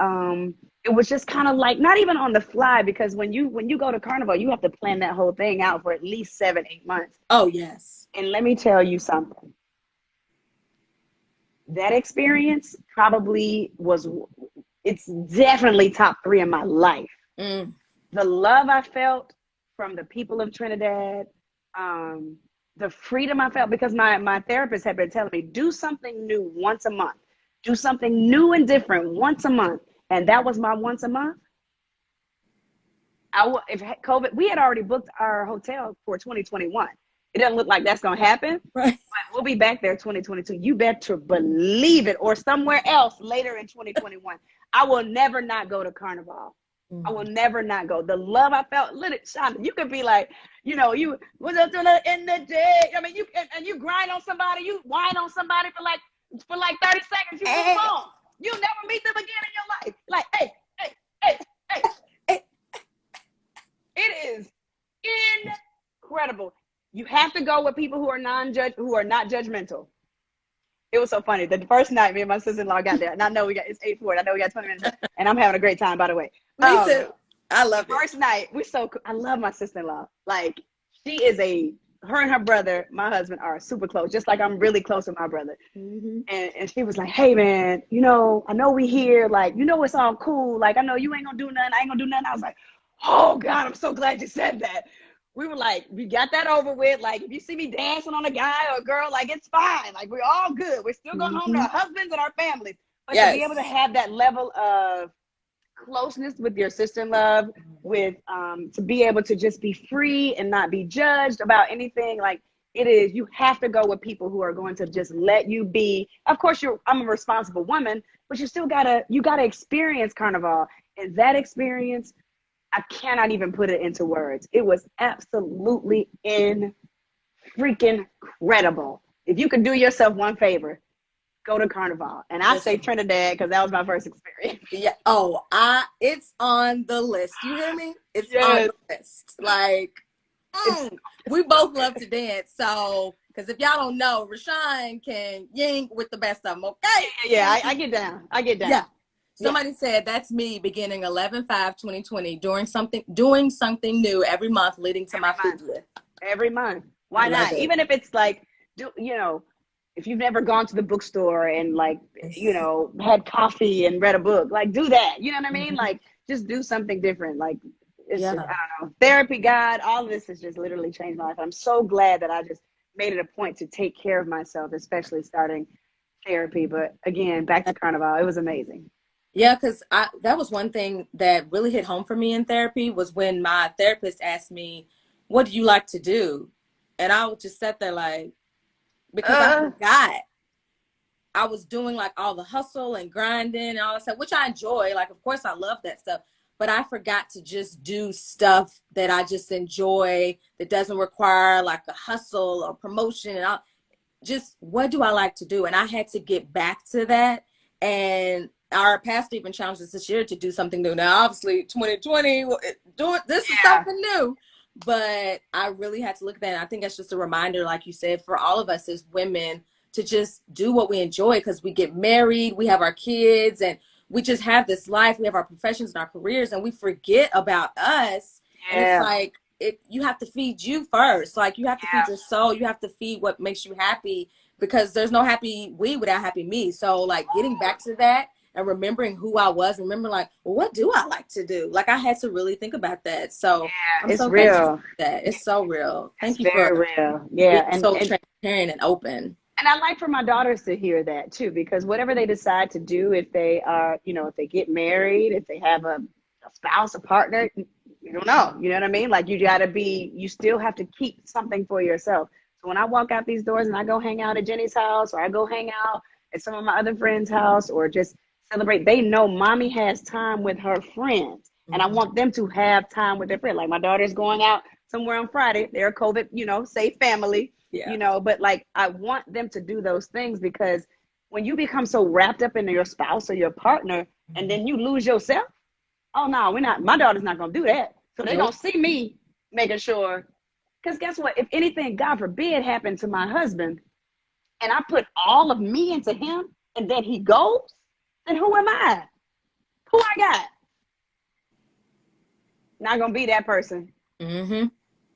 it was just kind of like, not even on the fly, because when you go to Carnival, you have to plan that whole thing out for at least 7-8 months. Oh, yes. And let me tell you something. That experience probably it's definitely top 3 in my life. the love I felt from the people of Trinidad, the freedom I felt, because my therapist had been telling me, do something new once a month. Do something new and different once a month. And that was my once a month. If COVID, we had already booked our hotel for 2021. It doesn't look like that's going to happen, Right. but we'll be back there 2022. You better believe it, or somewhere else later in 2021. I will never not go to Carnival. I will never not go. The love I felt, Shonda, you could be like, you know, you was up in the day. I mean, and you grind on somebody, you whine on somebody for like 30 seconds. You move on. You'll never meet them again in your life. Like, hey. It is incredible. You have to go with people who are not judgmental. It was so funny. The first night, me and my sister-in-law got there, and I know it's 8:40. I know we got 20 minutes, and I'm having a great time, by the way. Me too. I love it. First night, I love my sister-in-law. Like, her and her brother, my husband, are super close, just like I'm really close with my brother. Mm-hmm. And she was like, hey, man, you know, I know we here. Like, you know, it's all cool. Like, I know you ain't gonna do nothing. I ain't gonna do nothing. I was like, oh, God, I'm so glad you said that. We were like, we got that over with. Like, if you see me dancing on a guy or a girl, like, it's fine. Like, we're all good. We're still going home to our husbands and our families. But to be able to have that level of closeness with your sister-in-law, to be able to just be free and not be judged about anything, like, you have to go with people who are going to just let you be. Of course, I'm a responsible woman, but you still gotta experience Carnival. And that experience, I cannot even put it into words. It was absolutely freaking incredible. If you could do yourself one favor, go to Carnival. And I say Trinidad because that was my first experience. Yeah. Oh, it's on the list. You hear me? It's on the list. Like, we both love to dance. So, because if y'all don't know, Rashan can ying with the best of them. Okay. Yeah, I get down. Yeah. Somebody said that's me beginning 11/5/2020, doing something new every month leading to my future. Every month. Why not? Even if it's like, if you've never gone to the bookstore and like, had coffee and read a book, like do that. You know what I mean? Like just do something different. Like it's just, I don't know. Therapy, God, all of this has just literally changed my life. I'm so glad that I just made it a point to take care of myself, especially starting therapy. But again, back to Carnival, it was amazing. Yeah, because that was one thing that really hit home for me in therapy was when my therapist asked me, what do you like to do? And I would just sit there like, because I forgot. I was doing like all the hustle and grinding and all that stuff, which I enjoy. Like, of course, I love that stuff. But I forgot to just do stuff that I just enjoy, that doesn't require like a hustle or promotion. And just what do I like to do? And I had to get back to that. And our pastor even challenged us this year to do something new. Now, obviously, 2020, this is something new. But I really had to look at that. And I think that's just a reminder, like you said, for all of us as women to just do what we enjoy, because we get married, we have our kids, and we just have this life. We have our professions and our careers, and we forget about us. Yeah. And it's like, you have to feed you first. Like, you have to feed your soul. You have to feed what makes you happy, because there's no happy we without happy me. So, like, getting back to that and remembering who I was, remember, like, well, what do I like to do? Like, I had to really think about that. So I'm so real. That it's so real. Thank you for real. Yeah, being so transparent and open. And I like for my daughters to hear that too, because whatever they decide to do, if they are, if they get married, if they have a spouse, a partner, you don't know. You know what I mean? Like, you still have to keep something for yourself. So when I walk out these doors and I go hang out at Jenny's house, or I go hang out at some of my other friends' house, or just celebrate, they know mommy has time with her friends. And I want them to have time with their friends. Like, my daughter's going out somewhere on Friday. They're a COVID, safe family. Yeah. But like, I want them to do those things, because when you become so wrapped up in your spouse or your partner, and then you lose yourself, oh no, my daughter's not going to do that. So they don't see me making sure, because guess what? If anything, God forbid, happened to my husband, and I put all of me into him, and then he goes, then who am I? Who I got? Not going to be that person.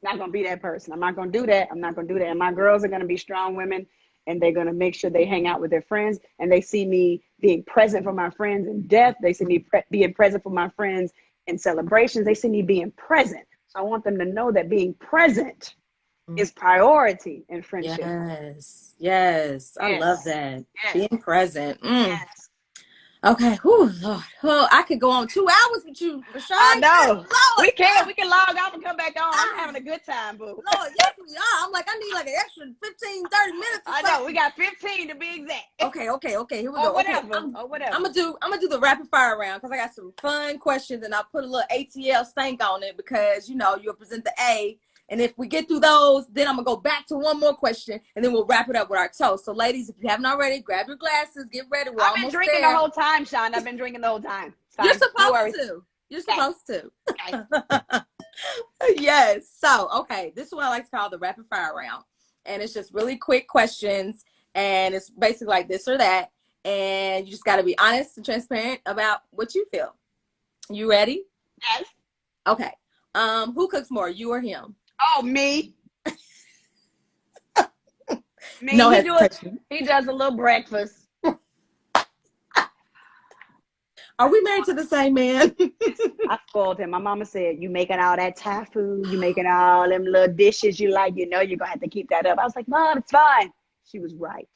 Not going to be that person. I'm not going to do that. I'm not going to do that. And my girls are going to be strong women, and they're going to make sure they hang out with their friends, and they see me being present for my friends in death. They see me being present for my friends in celebrations. They see me being present. So I want them to know that being present is priority in friendship. Yes. Yes. I love that. Yes. Being present. Yes. Okay. Whew, Lord. Well, I could go on 2 hours with you, Rashan. I know. Lord. We can log off and come back on. I'm having a good time, boo. Lord, yes, we are. I'm like, I need like an extra 15, 30 minutes. I know. We got 15 to be exact. Okay. Here we or go. Whatever. Okay, or whatever. I'm gonna do the rapid fire round because I got some fun questions and I'll put a little ATL stank on it because you'll present the A. And if we get through those, then I'm gonna go back to one more question and then we'll wrap it up with our toast. So ladies, if you haven't already, grab your glasses, get ready. I've been drinking the whole time, Sean. I've been drinking the whole time. You're supposed to. You're supposed to. Okay. Yes. So, okay. This is what I like to call the rapid fire round. And it's just really quick questions. And it's basically like this or that. And you just got to be honest and transparent about what you feel. You ready? Yes. Okay. Who cooks more, you or him? Oh, me. Me. No he does a little breakfast. Are we married to the same man? I spoiled him. My mama said, you making all that Thai food, you making all them little dishes you like, you're going to have to keep that up. I was like, Mom, it's fine. She was right.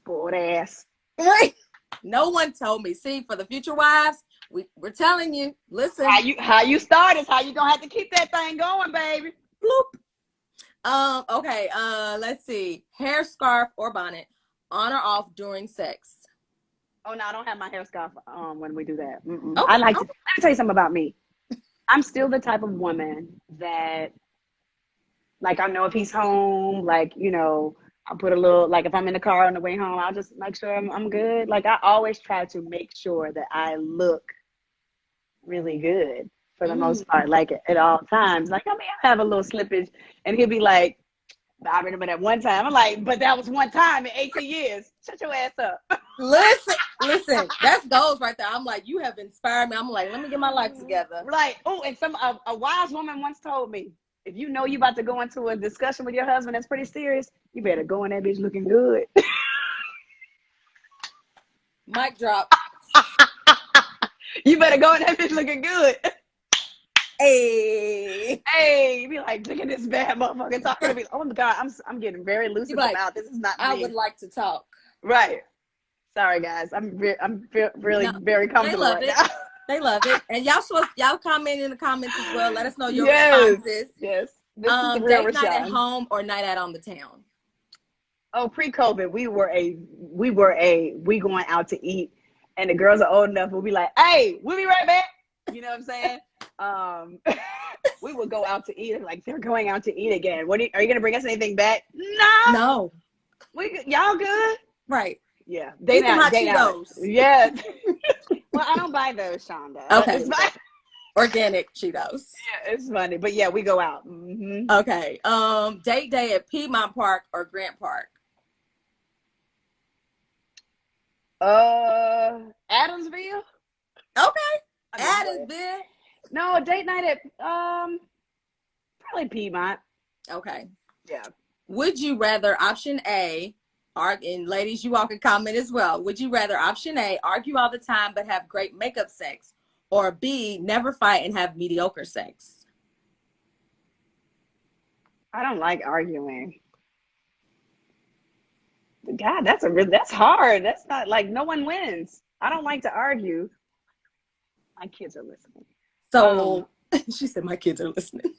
Spoiled ass. Right. No one told me. See, for the future wives, we're telling you, listen. How you start is how you going to have to keep that thing going, baby. Bloop. Okay, let's see. Hair, scarf, or bonnet, on or off during sex? Oh, no, I don't have my hair scarf when we do that. Okay. Let me tell you something about me. I'm still the type of woman that, like, I know if he's home, like, I'll put a little, like, if I'm in the car on the way home, I'll just make sure I'm good. Like, I always try to make sure that I look really good for the most part, like, at all times. Like, I have a little slippage, and he'll be like, I remember that one time. I'm like, but that was one time in 18 years. Shut your ass up. Listen, that's goals right there. I'm like, you have inspired me. I'm like, let me get my life together. Right. Oh, and a wise woman once told me, if you know you about to go into a discussion with your husband that's pretty serious, you better go in that bitch looking good. Mic drop. You better go in that bitch looking good. Hey, you be like, look at this bad motherfucker talking to me. Oh my God, I'm getting very lucid about this. Is not me. I would like to talk. Right. Sorry guys, I'm really very comfortable right now. They love it, and y'all comment in the comments as well. Let us know your responses. Yes. This is the real date night Rashan. at home or night out on the town? Oh, pre-COVID, we going out to eat, and the girls are old enough. We'll be like, hey, we'll be right back. You know what I'm saying? We would go out to eat. Like, they're going out to eat again. Are you gonna bring us anything back? No. Y'all good? Right. Yeah. They not Cheetos. Yeah. Well, I don't buy those, Shonda. Okay. Organic Cheetos. Yeah, it's funny, but yeah, we go out. Okay. Date day at Piedmont Park or Grant Park? Adamsville. Okay. Adamsville. No, date night at probably Piedmont. Okay. Yeah. Would you rather option A, and ladies, you all can comment as well. Would you rather option A, argue all the time but have great makeup sex, or B, never fight and have mediocre sex? I don't like arguing. God, that's hard. That's not like, no one wins. I don't like to argue. My kids are listening. So she said my kids are listening.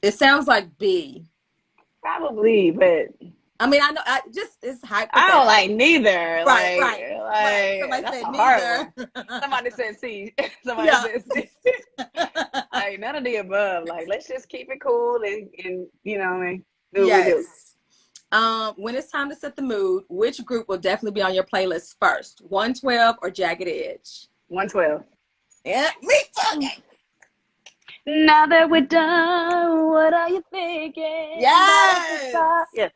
It sounds like B. Probably, but I mean, I know. It's hypothetical. I don't like neither. Right. Somebody said neither. Somebody said C. Somebody said C. Like, none of the above. Like, let's just keep it cool and you know what I mean? Do what we do. When it's time to set the mood, which group will definitely be on your playlist first? 112 or Jagged Edge? 112. Yeah, me too. Now that we're done, what are you thinking? Yes. Yeah.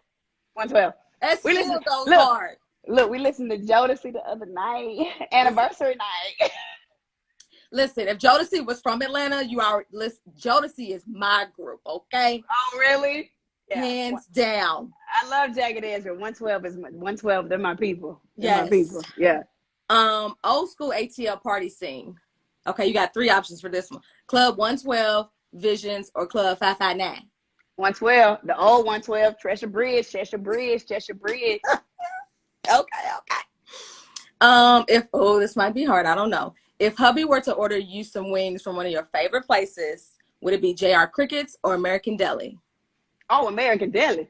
112. That still goes hard. Look, we listened to Jodeci the other night, anniversary night. Listen, if Jodeci was from Atlanta, you are listen. Jodeci is my group, okay? Oh, really? Yeah. Hands down. I love Jagged Edge, but 112 is 112. They're my people. Yes. My people. Yeah. Old school ATL party scene. Okay, you got 3 options for this one: Club 112, Visions, or Club 559. 112, the old 112, Cheshire Bridge, Cheshire Bridge, Cheshire Bridge. Okay. If this might be hard, I don't know. If hubby were to order you some wings from one of your favorite places, would it be JR Crickets or American Deli? Oh, American Deli.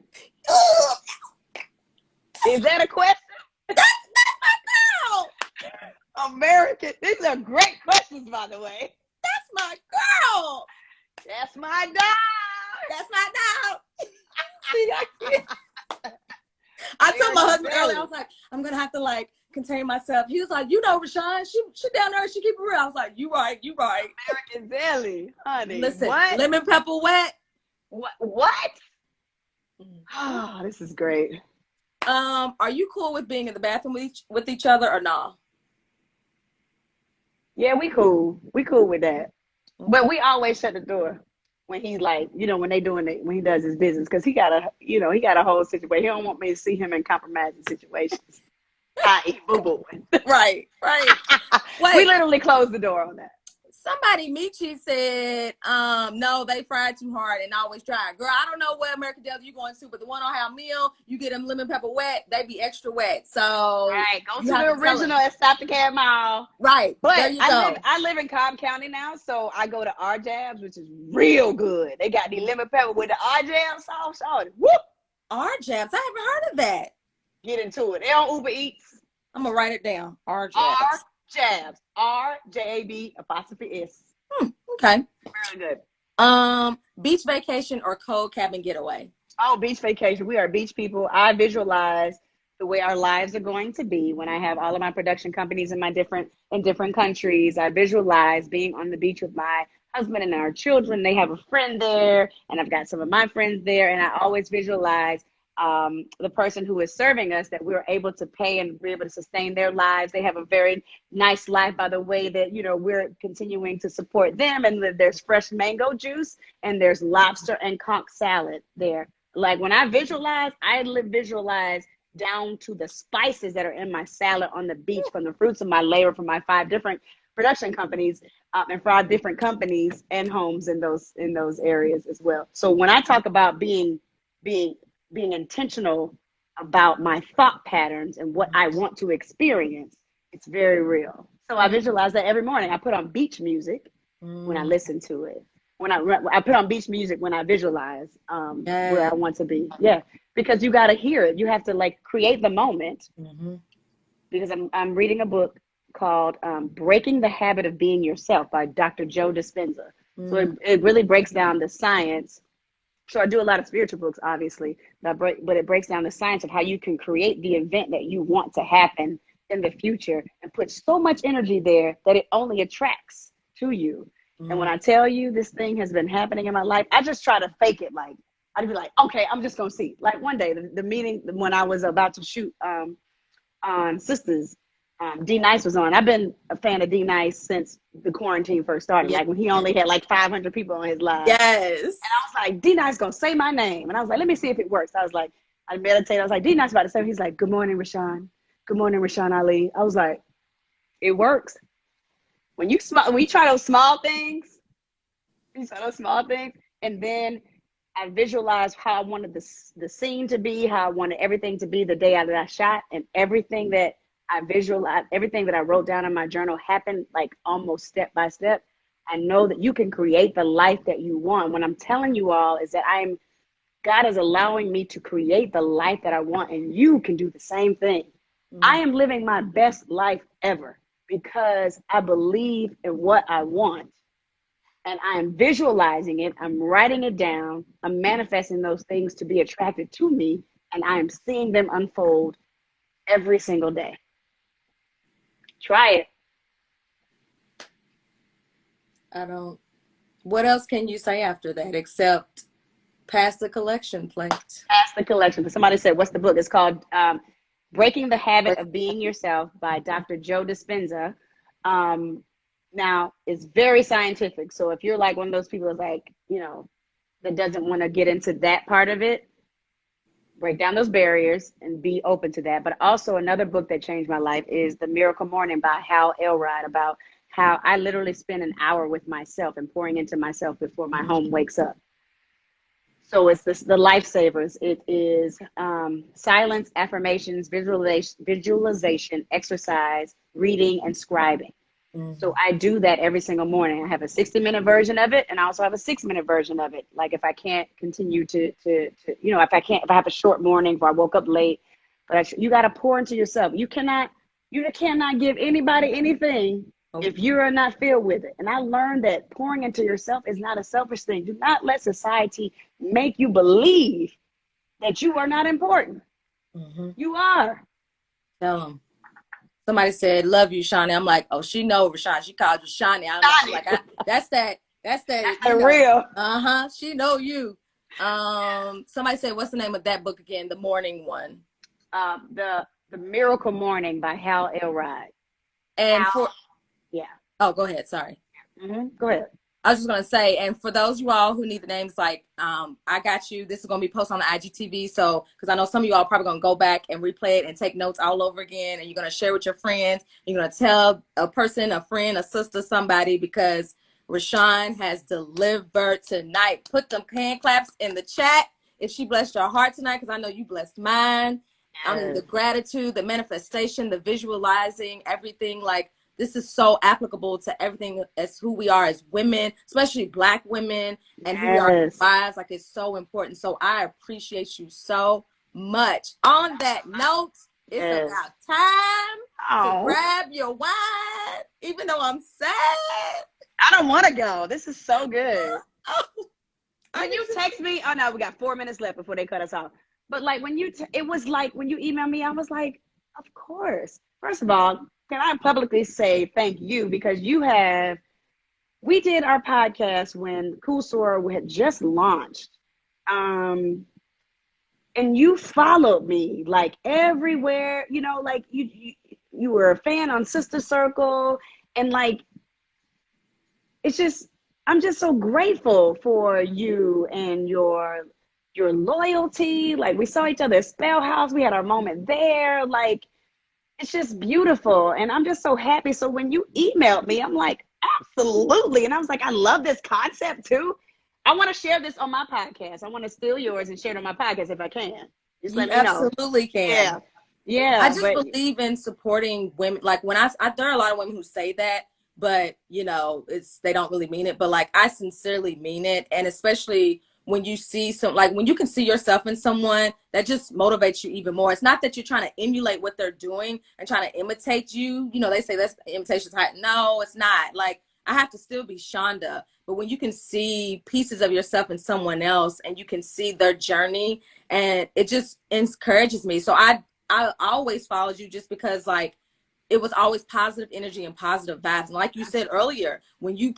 Is that a question? That's my girl. American. These are great questions, by the way. That's my girl. That's my dog. That's my dog. See, I told my husband earlier, I was like, I'm gonna have to like contain myself. He was like, you know, Rashan, she down there, she keep it real. I was like, you right. American Deli, honey. Listen, what? lemon pepper wet. What? Oh, this is great. Are you cool with being in the bathroom with each other or nah? Yeah, we cool. We cool with that. But we always shut the door when he's like, you know, when he does his business, because he got a whole situation. He don't want me to see him in compromising situations. I.e. boo-booing. Right. Wait, we literally closed the door on that. Somebody, Michi, said, no, they fried too hard and always dry. Girl, I don't know where American Deli you going to, but the one on How Meal, you get them lemon pepper wet, they be extra wet. So right, go to the original at Stop the Cab Mall. Right, but there you go. I live in Cobb County now, so I go to 𝗓𝗃𝗃s, which is real good. They got the lemon pepper with the 𝗓𝗃𝗃 sauce on it. Whoop! 𝗓𝗃𝗃s, I haven't heard of that. Get into it. They on Uber Eats. I'm gonna write it down. 𝗓𝗃𝗃s. 𝗓𝗃𝗃s. 𝗓𝗃𝗃s. Okay. Really good. Beach vacation or cold cabin getaway? Oh, beach vacation. We are beach people. I visualize the way our lives are going to be when I have all of my production companies in different countries. I visualize being on the beach with my husband and our children. They have a friend there, and I've got some of my friends there, and I always visualize the person who is serving us, that we're able to pay and be able to sustain their lives. They have a very nice life by the way that, you know, we're continuing to support them. And there's fresh mango juice and there's lobster and conch salad there. Like when I visualize, visualize down to the spices that are in my salad on the beach from the fruits of my labor from my 5 different production companies and 5 different companies and homes in those areas as well. So when I talk about being intentional about my thought patterns and what I want to experience, it's very real. So I visualize that every morning. I put on beach music when I listen to it. When I put on beach music when I visualize where I want to be. Yeah, because you got to hear it. You have to like create the moment. Because I'm reading a book called Breaking the Habit of Being Yourself by Dr. Joe Dispenza. So it really breaks down the science. So I do a lot of spiritual books, obviously, but it breaks down the science of how you can create the event that you want to happen in the future and put so much energy there that it only attracts to you. And when I tell you this thing has been happening in my life, I just try to fake it. Like, I'd be like, okay, I'm just going to see. Like one day, the meeting when I was about to shoot on Sisters, D-Nice was on. I've been a fan of D-Nice since the quarantine first started. Like when he only had like 500 people on his live. Yes. And I was like, D-Nice gonna say my name. And I was like, let me see if it works. I was like, I meditated. I was like, D-Nice about to say. He's like, good morning, Rashan. Good morning, Rashan Ali. I was like, it works. When you try those small things, and then I visualized how I wanted the scene to be, how I wanted everything to be the day that I shot, and everything that I visualized, everything that I wrote down in my journal happened like almost step by step. I know that you can create the life that you want. What I'm telling you all is that God is allowing me to create the life that I want, and you can do the same thing. I am living my best life ever because I believe in what I want, and I am visualizing it. I'm writing it down. I'm manifesting those things to be attracted to me, and I am seeing them unfold every single day. Try it. What else can you say after that except pass the collection plate? Pass the collection. Somebody said, what's the book? It's called Breaking the Habit of Being Yourself by Dr. Joe Dispenza. Now, it's very scientific. So if you're like one of those people that's like, you know, that doesn't want to get into that part of it, break down those barriers and be open to that. But also another book that changed my life is The Miracle Morning by 𝗪𝗲, about how I literally spend an hour with myself and pouring into myself before my home wakes up. So it's the lifesavers. It is silence, affirmations, visualization, exercise, reading, and scribing. So I do that every single morning. I have a 60-minute version of it, and I also have a 6-minute version of it. Like if I can't continue to if I have a short morning, if I woke up late, but you got to pour into yourself. You cannot give anybody anything if you are not filled with it. And I learned that pouring into yourself is not a selfish thing. Do not let society make you believe that you are not important. You are. Tell them. Somebody said, "Love you, Shani." I'm like, "Oh, she know Rashan. She called you Shani." I'm like, that's that. Real. She know you. Somebody said, "What's the name of that book again?" The morning one. The Miracle Morning by 𝗪𝗲. And Oh, go ahead. Sorry. Go ahead. I was just going to say, and for those of you all who need the names, like, I got you. This is going to be posted on the IGTV. So, because I know some of you all are probably going to go back and replay it and take notes all over again. And you're going to share with your friends. You're going to tell a person, a friend, a sister, somebody, because Rashan has delivered tonight. Put them hand claps in the chat if she blessed your heart tonight, because I know you blessed mine. I mean, the gratitude, the manifestation, the visualizing, everything, like, this is so applicable to everything as who we are as women, especially Black women, and who we are as wives. Like, it's so important. So I appreciate you so much. On that note, it's about time to grab your wine, even though I'm sad. I don't want to go. This is so good. When you text me, oh no, we got 4 minutes left before they cut us off. But like when you, it was like when you emailed me, I was like, of course. First of all, can I publicly say thank you, because we did our podcast when chilllllleeeee had just launched. And you followed me like everywhere, like you were a fan on Sister Circle, and like, it's just, I'm just so grateful for you and your loyalty. Like, we saw each other at Spell House. We had our moment there. Like, it's just beautiful. And I'm just so happy. So when you emailed me, I'm like, absolutely. And I was like, I love this concept too. I want to share this on my podcast. I want to steal yours and share it on my podcast if I can. Just let me know. Absolutely can. Yeah. I just believe in supporting women. Like, when there are a lot of women who say that, but they don't really mean it. But like, I sincerely mean it. And especially when you see when you can see yourself in someone, that just motivates you even more. It's not that you're trying to emulate what they're doing and trying to imitate you. They say that's imitation's high. No, it's not. Like, I have to still be Shonda. But when you can see pieces of yourself in someone else and you can see their journey, and it just encourages me. So I always followed you just because, like, it was always positive energy and positive vibes. And like you said earlier, when you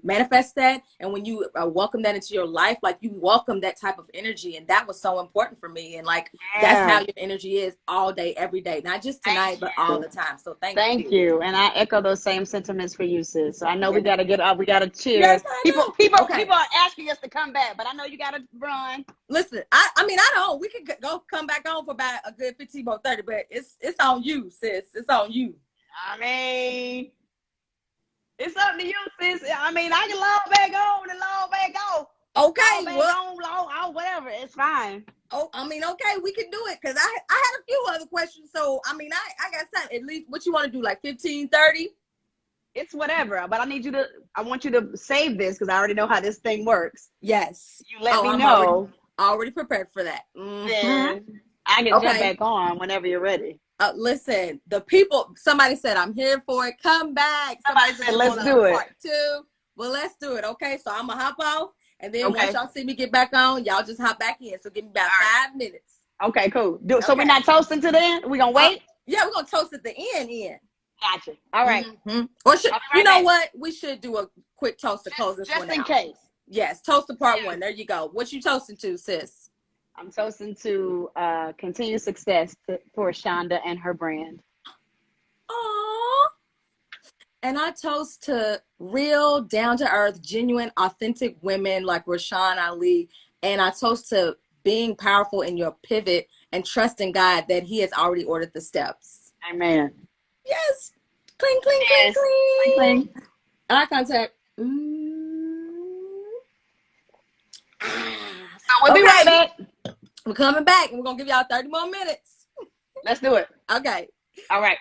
manifest that, and when you welcome that into your life, like, you welcome that type of energy. And that was so important for me. And like, that's how your energy is all day, every day, not just tonight, but all the time. So thank you. And I echo those same sentiments for you, sis. So I know we got to get up. We got to cheer. Yes, people are asking us to come back, but I know you got to run. Listen, I mean, I don't. We could come back on for about a good 15 more 30, but it's on you, sis. It's on you. I mean, it's up to you, sis. I mean, I can log back on and log back off. Okay, log whatever. It's fine. Oh, I mean, okay, we can do it, because I had a few other questions. So, I mean, I got time. At least, what you want to do, like 15, 30? It's whatever, but I want you to save this, because I already know how this thing works. Yes. You let me know. Already prepared for that. Then I can jump back on whenever you're ready. Listen, somebody said, I'm here for it. Come back. Somebody said, let's do it. Part 2. Well, let's do it. Okay, so I'm going to hop off. And then once y'all see me get back on, y'all just hop back in. So give me about 5 minutes. Okay, cool. So we're not toasting to the end? We're going to wait? Yeah, we're going to toast at the end. Gotcha. All right. Or you know what? We should do a quick toast to close this one out. Just in case. Yes, toast to part 1. There you go. What you toasting to, sis? I'm toasting to continued success for Shonda and her brand. Aww. And I toast to real, down-to-earth, genuine, authentic women like Rashan Ali. And I toast to being powerful in your pivot and trusting God that He has already ordered the steps. Amen. Yes. Cling, cling, cling, Yes. cling. Cling, cling. Eye contact. So we'll be right back. We're coming back and we're going to give y'all 30 more minutes. Let's do it. Okay. All right.